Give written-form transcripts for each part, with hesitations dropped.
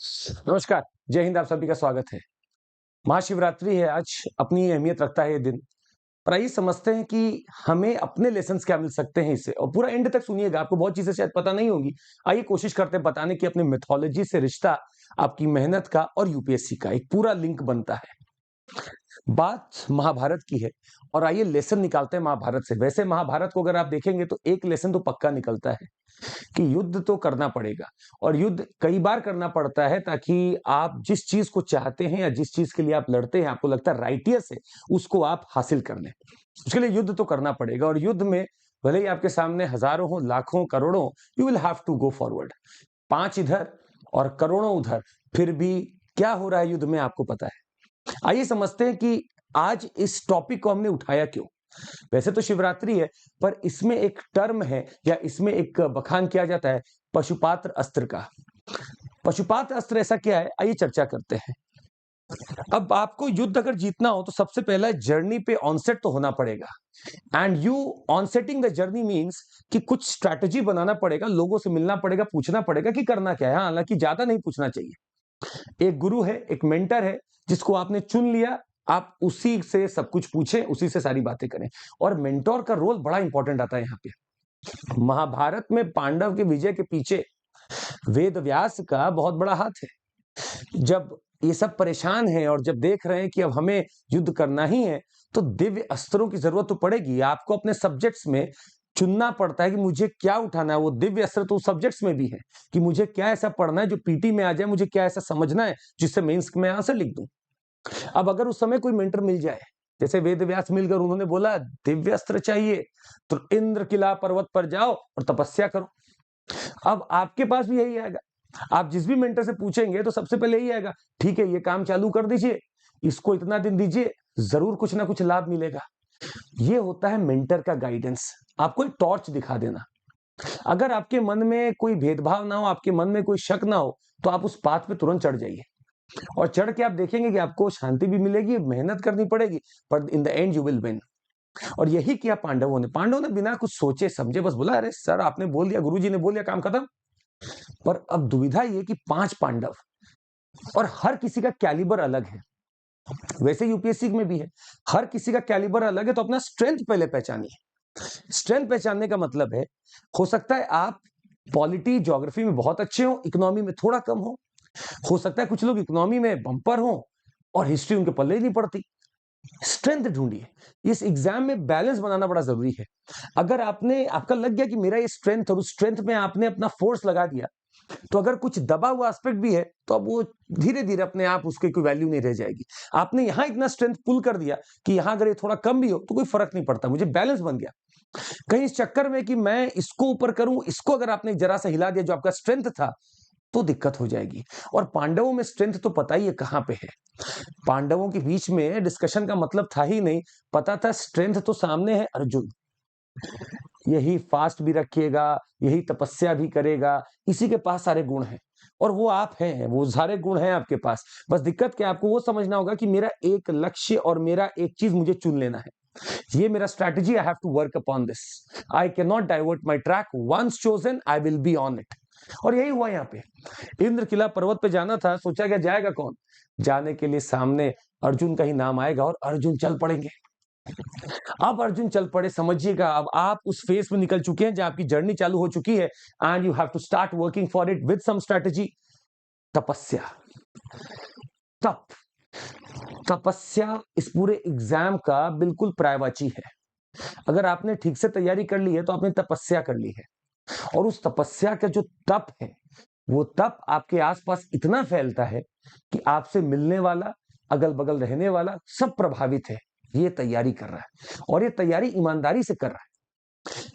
नमस्कार, जय हिंद। आप सभी का स्वागत है। महाशिवरात्रि है आज, अपनी अहमियत रखता है ये दिन। पर आइए समझते हैं कि हमें अपने लेसन्स क्या मिल सकते हैं इससे, और पूरा एंड तक सुनिएगा, आपको बहुत चीज़ें शायद पता नहीं होंगी। आइए कोशिश करते हैं बताने की अपने मिथोलॉजी से रिश्ता, आपकी मेहनत का और यूपीएससी का एक पूरा लिंक बनता है। बात महाभारत की है और आइए लेसन निकालते हैं महाभारत से। वैसे महाभारत को अगर आप देखेंगे तो एक लेसन तो पक्का निकलता है कि युद्ध तो करना पड़ेगा, और युद्ध कई बार करना पड़ता है ताकि आप जिस चीज को चाहते हैं या जिस चीज के लिए आप लड़ते हैं, आपको लगता है राइटियस है, उसको आप हासिल कर लें। उसके लिए युद्ध तो करना पड़ेगा, और युद्ध में भले ही आपके सामने हजारों हो, लाखों, करोड़ों, you will have to go forward. 5 इधर और करोड़ों उधर, फिर भी क्या हो रहा है युद्ध में आपको पता है। आइए समझते हैं कि आज इस टॉपिक को हमने उठाया क्यों। वैसे तो शिवरात्रि है, पर इसमें एक टर्म है या इसमें एक बखान किया जाता है पशुपात्र अस्त्र का। पशुपात्र अस्त्र ऐसा क्या है, आइए चर्चा करते हैं। अब आपको युद्ध अगर जीतना हो तो सबसे पहला जर्नी पे ऑनसेट तो होना पड़ेगा। And you onsetting the journey means कि कुछ स्ट्रैटेजी बनाना पड़ेगा, लोगों से मिलना पड़ेगा, पूछना पड़ेगा कि करना क्या है। हाँ, हालांकि ज्यादा नहीं पूछना चाहिए। एक गुरु है, एक मेंटर है, जिसको आपने चुन लिया, आप उसी से सब कुछ पूछें, उसी से सारी बातें करें। और मेंटोर का रोल बड़ा इंपॉर्टेंट आता है यहाँ पे। महाभारत में पांडव के विजय के पीछे वेद व्यास का बहुत बड़ा हाथ है। जब ये सब परेशान हैं और जब देख रहे हैं कि अब हमें युद्ध करना ही है, तो दिव्य अस्त्रों की जरूरत तो पड़ेगी। आपको अपने सब्जेक्ट्स में चुनना पड़ता है कि मुझे क्या उठाना है। वो दिव्य अस्त्र तो सब्जेक्ट्स में भी है कि मुझे क्या ऐसा पढ़ना है जो पीटी में आ जाए, मुझे क्या ऐसा समझना है जिससे मेंस में आंसर लिख दूं। अब अगर उस समय कोई मेंटर मिल जाए, जैसे वेद व्यास मिलकर उन्होंने बोला दिव्य अस्त्र चाहिए, तो इंद्र किला पर्वत पर जाओ और तपस्या करो। अब आपके पास भी यही आएगा। आप जिस भी मेंटर से पूछेंगे तो सबसे पहले यही आएगा, ठीक है ये काम चालू कर दीजिए, इसको इतना दिन दीजिए, जरूर कुछ ना कुछ लाभ मिलेगा। ये होता है मेंटर का गाइडेंस, आपको एक टॉर्च दिखा देना। अगर आपके मन में कोई भेदभाव ना हो, आपके मन में कोई शक ना हो, तो आप उस पाथ पे तुरंत चढ़ जाइए। और चढ़ के आप देखेंगे कि आपको शांति भी मिलेगी, मेहनत करनी पड़ेगी, पर in the end you will win. और यही किया पांडवों ने बिना कुछ सोचे समझे बस बोला, अरे सर आपने बोल दिया, गुरुजी ने बोल दिया, काम खत्म। पर अब दुविधा ये कि 5 पांडव, और हर किसी का कैलिबर अलग है। वैसे यूपीएससी में भी है, हर किसी का कैलिबर अलग है, तो अपना स्ट्रेंथ पहले पहचानिए। स्ट्रेंथ पहचानने का मतलब है, हो सकता है आप पॉलिटी ज्योग्राफी में बहुत अच्छे हो, इकोनॉमी में थोड़ा कम हो सकता है कुछ लोग इकोनॉमी में बम्पर हो और हिस्ट्री उनके पल्ले ही नहीं पड़ती। स्ट्रेंथ ढूंढिए। इस एग्जाम में बैलेंस बनाना बड़ा जरूरी है। अगर आपका लग गया कि मेरा ये स्ट्रेंथ, और उस स्ट्रेंथ में आपने अपना फोर्स लगा दिया, तो अगर कुछ दबा हुआ एस्पेक्ट भी है तो अब वो धीरे धीरे अपने आप उसकी कोई वैल्यू नहीं रह जाएगी। आपने यहां इतना स्ट्रेंथ पुल कर दिया कि यहां अगर ये थोड़ा कम भी हो तो कोई फर्क नहीं पड़ता, मुझे बैलेंस बन गया। कहीं इस चक्कर में कि मैं इसको ऊपर करूं, इसको अगर आपने जरा सा हिला दिया जो आपका स्ट्रेंथ था, तो दिक्कत हो जाएगी। और पांडवों में स्ट्रेंथ तो पता ही है कहां पे है। पांडवों के बीच में डिस्कशन का मतलब था ही नहीं, पता था स्ट्रेंथ तो सामने है अर्जुन। यही फास्ट भी रखिएगा, यही तपस्या भी करेगा, इसी के पास सारे गुण हैं, और वो आप हैं, वो सारे गुण हैं आपके पास। बस दिक्कत क्या है, आपको वो समझना होगा कि मेरा एक लक्ष्य और मेरा एक चीज मुझे चुन लेना है। ये मेरा strategy, I have to work upon this. I can not divert my track, once chosen I will be on it. और यही हुआ यहाँ पे। इंद्र किला पर्वत पे जाना था, सोचा गया जाएगा कौन। जाने के लिए सामने अर्जुन का ही नाम आएगा और अर्जुन चल पड़ेंगे। अब अर्जुन चल पड़े, समझिएगा अब आप उस फेज में निकल चुके हैं जहां आपकी जर्नी चालू हो चुकी है, and you have to start working for it with some strategy. तपस्या, तप, तपस्या इस पूरे एग्जाम का बिल्कुल पर्यायवाची है। अगर आपने ठीक से तैयारी कर ली है तो आपने तपस्या कर ली है, और उस तपस्या का जो तप है, वो तप आपके आसपास इतना फैलता है कि आपसे मिलने वाला, अगल बगल रहने वाला सब प्रभावित है। ये तैयारी कर रहा है, और ये तैयारी ईमानदारी से कर रहा है।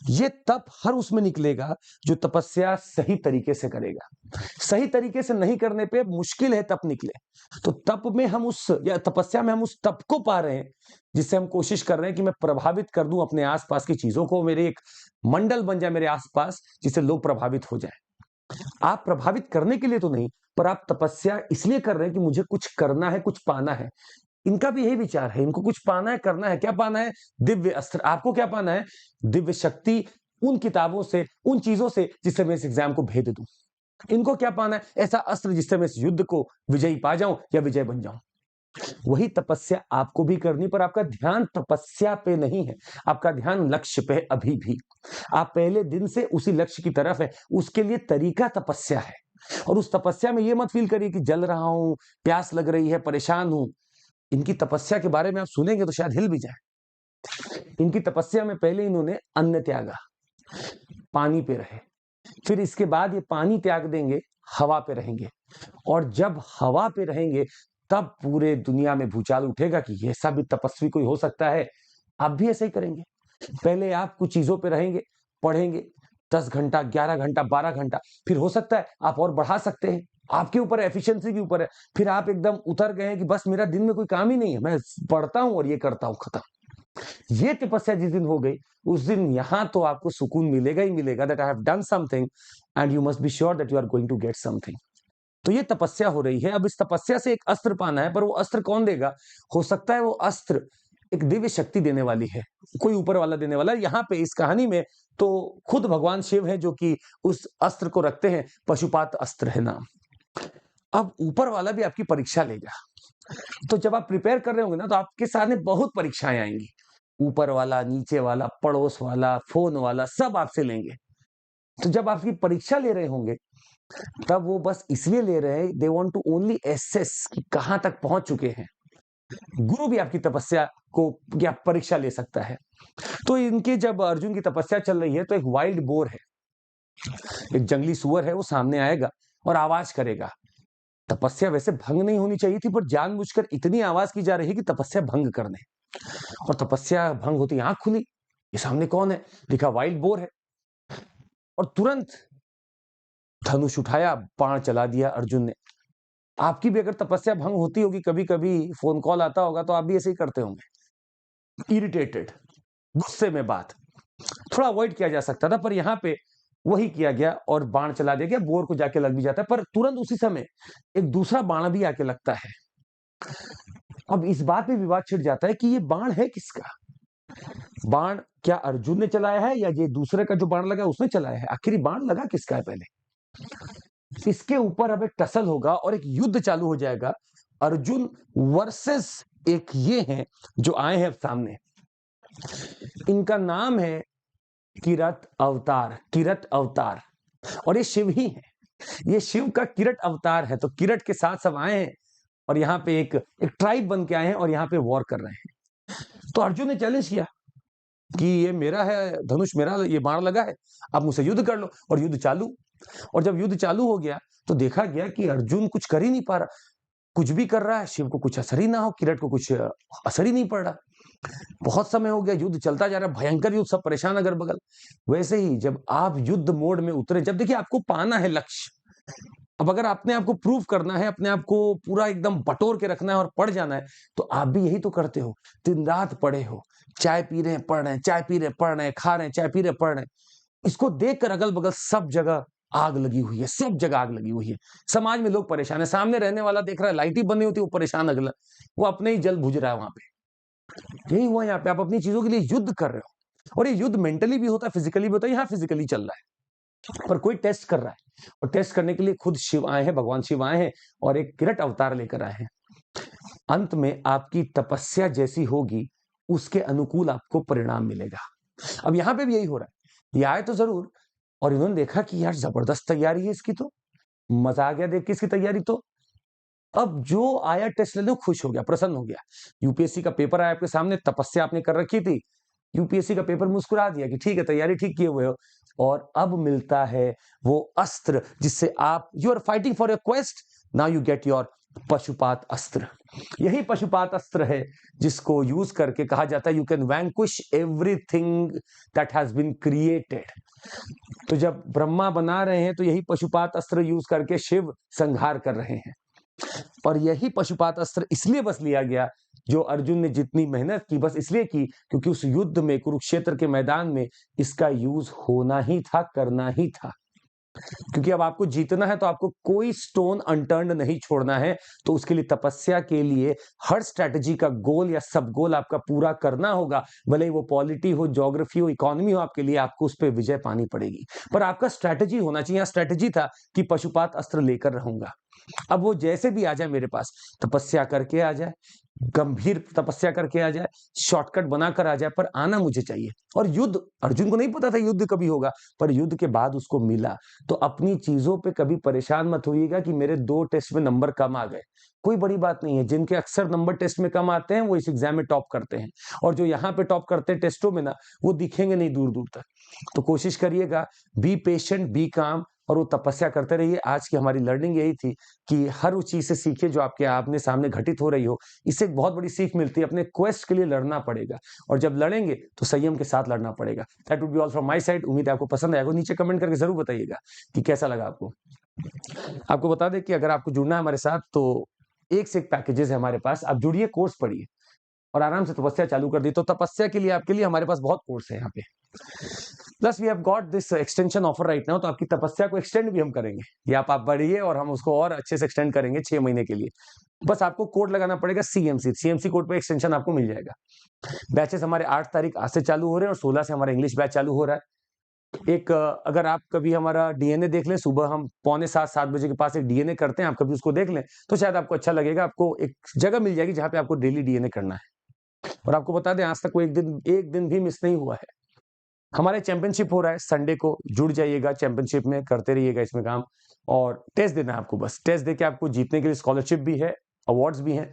ये तप हर उसमें निकलेगा जो तपस्या सही तरीके से करेगा। सही तरीके से नहीं करने पे मुश्किल है तप निकले। तो तप में हम उस, या तपस्या में हम उस तप को पा रहे हैं जिससे हम कोशिश कर रहे हैं कि मैं प्रभावित कर दूं अपने आसपास की चीजों को, मेरे एक मंडल बन जाए मेरे आसपास जिससे लोग प्रभावित हो जाए। आप प्रभावित करने के लिए तो नहीं, पर आप तपस्या इसलिए कर रहे हैं कि मुझे कुछ करना है, कुछ पाना है। इनका भी यही विचार है, इनको कुछ पाना है, करना है। क्या पाना है? दिव्य अस्त्र। आपको क्या पाना है? दिव्य शक्ति, उन किताबों से, उन चीजों से जिससे मैं इस एग्जाम को भेद दूं। इनको क्या पाना है? ऐसा अस्त्र जिससे मैं इस युद्ध को विजयी पा जाऊं या विजय बन जाऊं। वही तपस्या आपको भी करनी, पर आपका ध्यान तपस्या पे नहीं है, आपका ध्यान लक्ष्य पे है अभी भी। आप पहले दिन से उसी लक्ष्य की तरफ है, उसके लिए तरीका तपस्या है। और उस तपस्या में ये मत फील करिए कि जल रहा हूं, प्यास लग रही है, परेशान हूं। इनकी तपस्या के बारे में आप सुनेंगे तो शायद हिल भी जाए। इनकी तपस्या में पहले इन्होंने अन्न त्यागा, पानी पे रहे, फिर इसके बाद ये पानी त्याग देंगे, हवा पे रहेंगे, और जब हवा पे रहेंगे तब पूरे दुनिया में भूचाल उठेगा कि ऐसा भी तपस्वी कोई हो सकता है। आप भी ऐसा ही करेंगे। पहले आप कुछ चीजों पे रहेंगे, पढ़ेंगे 10 घंटा, 11 घंटा, 12 घंटा, फिर हो सकता है आप और बढ़ा सकते हैं। आपके ऊपर है, एफिशिएंसी के ऊपर है। फिर आप एकदम उतर गए हैं कि बस मेरा दिन में कोई काम ही नहीं है, मैं पढ़ता हूं और ये करता हूं, खत्म। ये तपस्या जिस दिन हो गई, उस दिन यहां तो आपको सुकून मिलेगा ही मिलेगा, that I have done something and you must be sure that you are going to get something. तो ये तपस्या हो रही है। अब इस तपस्या से एक अस्त्र पाना है, पर वो अस्त्र कौन देगा? हो सकता है वो अस्त्र एक दिव्य शक्ति देने वाली है, कोई ऊपर वाला देने वाला है। यहाँ पे इस कहानी में तो खुद भगवान शिव है जो कि उस अस्त्र को रखते हैं, पशुपात अस्त्र है नाम। अब ऊपर वाला भी आपकी परीक्षा लेगा। तो जब आप प्रिपेयर कर रहे होंगे ना, तो आपके सामने बहुत परीक्षाएं आएंगी। ऊपर वाला, नीचे वाला, पड़ोस वाला, फोन वाला, सब आपसे लेंगे। तो जब आपकी परीक्षा ले रहे होंगे, तब वो बस इसलिए ले रहे हैं, they want to only assess कि कहां तक पहुंच चुके हैं। गुरु भी आपकी तपस्या को या परीक्षा ले सकता है। तो इनके जब अर्जुन की तपस्या चल रही है, तो एक वाइल्ड बोर है, एक जंगली सुअर है, वो सामने आएगा और आवाज करेगा। तपस्या वैसे भंग नहीं होनी चाहिए थी, पर जानबूझकर इतनी आवाज की जा रही है कि तपस्या भंग करने। और तपस्या भंग होती, आंख खुली, ये सामने कौन है? देखा वाइल्ड बोर है, और तुरंत धनुष उठाया, बाण चला दिया अर्जुन ने। आपकी भी अगर तपस्या भंग होती होगी, कभी कभी फोन कॉल आता होगा, तो आप भी ऐसे ही करते होंगे, इरिटेटेड, गुस्से में बात। थोड़ा अवॉइड किया जा सकता था, पर यहाँ पे वही किया गया और बाण चला दिया गया। बोर को जाके लग भी जाता है, पर तुरंत उसी समय एक दूसरा बाण भी आके लगता है। अब इस बात पे विवाद छिड़ जाता है कि ये बाण है किसका? बाण क्या अर्जुन ने चलाया है या ये दूसरे का जो बाण लगा उसने चलाया है? आखिर बाण लगा किसका है? पहले इसके ऊपर अब एक टसल होगा और एक युद्ध चालू हो जाएगा। अर्जुन वर्सेस एक ये हैं जो आए हैं सामने। इनका नाम है किरत अवतार, किरत अवतार, और ये शिव ही है। ये शिव का किरत अवतार है। तो किरत के साथ सब आए हैं और यहाँ पे एक ट्राइब बन के आए हैं और यहाँ पे वॉर कर रहे हैं। तो अर्जुन ने चैलेंज किया कि ये मेरा है धनुष, मेरा ये बाण लगा है, आप मुझसे युद्ध कर लो। और युद्ध चालू। और जब युद्ध चालू हो गया तो देखा गया कि अर्जुन कुछ कर ही नहीं पा रहा। कुछ भी कर रहा है, शिव को कुछ असर ही ना हो, किरत को कुछ असर ही नहीं पड़ रहा। बहुत समय हो गया, युद्ध चलता जा रहा है, भयंकर युद्ध, सब परेशान अगल बगल। वैसे ही जब आप युद्ध मोड में उतरे, जब देखिए आपको पाना है लक्ष्य, अब अगर आपने आपको प्रूव करना है, अपने आप को पूरा एकदम बटोर के रखना है और पढ़ जाना है, तो आप भी यही तो करते हो। दिन रात पढ़े हो, चाय पी रहे हैं, पढ़ रहे हैं, चाय पी रहे, पढ़ रहे हैं, खा रहे हैं, चाय पी रहे, पढ़ रहे हैं। इसको देखकर अगल बगल सब जगह आग लगी हुई है, सब जगह आग लगी हुई है। समाज में लोग परेशान है। सामने रहने वाला देख रहा है लाइट ही बंद नहीं होती, वो परेशान अगला, वो अपने ही जल बुझ रहा है वहां पे। यही हुआ यहाँ पे, आप अपनी चीजों के लिए युद्ध कर रहे हो। और ये युद्ध मेंटली भी होता है, फिजिकली भी होता है। यहाँ फिजिकली चल रहा है, पर कोई टेस्ट कर रहा है, और टेस्ट करने के लिए खुद शिव आए हैं, भगवान शिव आए हैं और एक किरत अवतार लेकर आए हैं। अंत में आपकी तपस्या जैसी होगी, उसके अनुकूल आपको परिणाम मिलेगा। अब यहाँ पे भी यही हो रहा है। ये आए तो जरूर, और इन्होंने देखा कि यार जबरदस्त तैयारी है इसकी, तो मजा आ गया देख के इसकी तैयारी। तो अब जो आया टेस्ट लेने, खुश हो गया, प्रसन्न हो गया। यूपीएससी का पेपर आया आपके सामने, तपस्या आपने कर रखी थी, यूपीएससी का पेपर मुस्कुरा दिया कि ठीक है, तैयारी ठीक किए हुए हो। और अब मिलता है वो अस्त्र जिससे आप, you are fighting for your quest, now you get your Pashupat astra. यही पशुपात अस्त्र है जिसको यूज करके कहा जाता है you can vanquish everything that has been created. तो जब ब्रह्मा बना रहे हैं, तो यही पशुपात अस्त्र यूज करके शिव संहार कर रहे हैं। और यही पशुपात अस्त्र इसलिए बस लिया गया, जो अर्जुन ने जितनी मेहनत की बस इसलिए की क्योंकि उस युद्ध में, कुरुक्षेत्र के मैदान में इसका यूज होना ही था, करना ही था। क्योंकि अब आपको जीतना है तो आपको कोई स्टोन अनटर्न्ड नहीं छोड़ना है। तो उसके लिए तपस्या के लिए हर स्ट्रैटेजी का गोल या सब गोल आपका पूरा करना होगा। भले ही वो पॉलिटी हो, ज्योग्राफी हो, इकोनॉमी हो, आपके लिए आपको उस पे विजय पानी पड़ेगी। पर आपका स्ट्रैटेजी होना चाहिए। यहाँ स्ट्रैटेजी था कि पशुपात अस्त्र लेकर रहूंगा। अब वो जैसे भी आ जाए मेरे पास, तपस्या करके आ जाए, गंभीर तपस्या करके आ जाए, शॉर्टकट बनाकर आ जाए, पर आना मुझे चाहिए। और युद्ध, अर्जुन को नहीं पता था युद्ध कभी होगा, पर युद्ध के बाद उसको मिला। तो अपनी चीजों पे कभी परेशान मत होइएगा कि मेरे 2 टेस्ट में नंबर कम आ गए। कोई बड़ी बात नहीं है। जिनके अक्सर नंबर टेस्ट में कम आते हैं, वो इस एग्जाम में टॉप करते हैं। और जो यहाँ पे टॉप करते हैं टेस्टों में ना, वो दिखेंगे नहीं दूर-दूर तक। तो कोशिश करिएगा, बी पेशेंट, बी काम, और वो तपस्या करते रहिए। आज की हमारी लर्निंग यही थी कि हर उस चीज़ से सीखिए जो आपके आपने सामने घटित हो रही हो। इससे एक बहुत बड़ी सीख मिलती है, अपने क्वेस्ट के लिए लड़ना पड़ेगा, और जब लड़ेंगे तो संयम के साथ लड़ना पड़ेगा। That would be all from my side. उम्मीद है आपको पसंद आएगा। नीचे कमेंट करके ज़रूर बताइएगा कि कैसा लगा आपको। आपको बता दें कि अगर आपको जुड़ना है हमारे साथ, तो एक से एक पैकेजेज़ है हमारे पास। आप जुड़िए, कोर्स पढ़िए और आराम से तपस्या चालू कर दी। तो तपस्या के लिए आपके लिए हमारे पास बहुत कोर्स है यहाँ पे। Plus we have got this extension offer right now. तो आपकी तपस्या को एक्सटेंड भी हम करेंगे, या आप बढ़िए और हम उसको और अच्छे से एक्सटेंड करेंगे 6 महीने के लिए। बस आपको कोड लगाना पड़ेगा सीएमसी। सीएमसी कोड पे एक्सटेंशन आपको मिल जाएगा। बैचेस हमारे 8 तारीख आज से चालू हो रहे हैं, और 16 से हमारा इंग्लिश बैच चालू हो रहा है। एक अगर आप कभी हमारा डीएनए देख लें, सुबह हम पौने 7 बजे के पास एक डीएनए करते हैं, आप कभी उसको देख लें तो शायद आपको अच्छा लगेगा। आपको एक जगह मिल जाएगी जहाँ पे आपको डेली डीएनए करना है। और आपको बता दें, आज तक कोई एक दिन भी मिस नहीं हुआ है। हमारे चैंपियनशिप हो रहा है संडे को, जुड़ जाइएगा चैंपियनशिप में, करते रहिएगा इसमें काम। और टेस्ट देना है आपको, बस टेस्ट देके आपको जीतने के लिए स्कॉलरशिप भी है, अवार्ड्स भी हैं,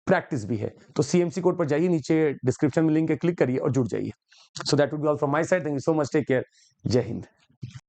प्रैक्टिस भी है। तो सीएमसी कोड पर जाइए, नीचे डिस्क्रिप्शन में लिंक है, क्लिक करिए और जुड़ जाइए। So that would be all from my side. Thank you so much, take care, जय हिंद।